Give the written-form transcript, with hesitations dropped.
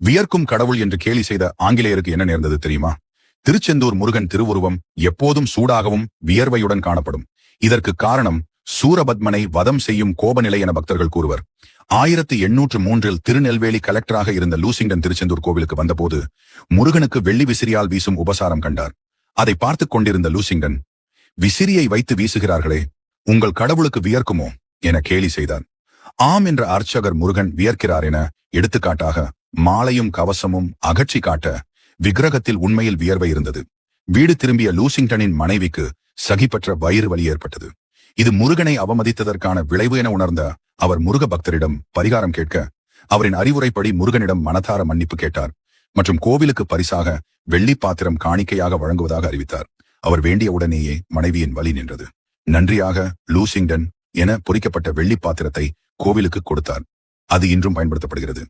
வியர்க்கும் கடவுள் என்று கேலி செய்த ஆங்கிலேயருக்கு என்ன நேர்ந்தது தெரியுமா? திருச்செந்தூர் முருகன் திருவுருவம் எப்போதும் சூடாகவும் வியர்வையுடன் காணப்படும். இதற்கு காரணம் சூரபத்மனை வதம் செய்யும் கோபநிலை என பக்தர்கள் கூறுவர். 1803 திருநெல்வேலி கலெக்டராக இருந்த லூசிங்டன் திருச்செந்தூர் கோவிலுக்கு வந்தபோது முருகனுக்கு வெள்ளி விசிறியால் வீசும் உபசாரம் கண்டார். அதை பார்த்துக் கொண்டிருந்த லூசிங்டன், விசிறியை வைத்து வீசுகிறார்களே, உங்கள் கடவுளுக்கு வியர்க்குமோ என கேலி செய்தார். ஆம் என்ற அர்ச்சகர் முருகன் வியர்க்கிறார் என எடுத்துக்காட்டாக மாலையும் கவசமும் அகற்றி காட்ட விக்கிரகத்தில் உண்மையில் வியர்வை இருந்தது. வீடு திரும்பிய லூசிங்டனின் மனைவிக்கு சகிப்பற்ற வயிறு வலி ஏற்பட்டது. இது முருகனை அவமதித்ததற்கான விளைவு என உணர்ந்த அவர் முருக பக்தரிடம் பரிகாரம் கேட்க அவரின் அறிவுரைப்படி முருகனிடம் மனதார மன்னிப்பு கேட்டார் மற்றும் கோவிலுக்கு பரிசாக வெள்ளி பாத்திரம் காணிக்கையாக வழங்குவதாக அறிவித்தார். அவர் வேண்டிய உடனேயே மனைவியின் வலி நின்றது. நன்றியாக லூசிங்டன் என பொறிக்கப்பட்ட வெள்ளி பாத்திரத்தை கோவிலுக்கு கொடுத்தார். அது இன்றும் பயன்படுத்தப்படுகிறது.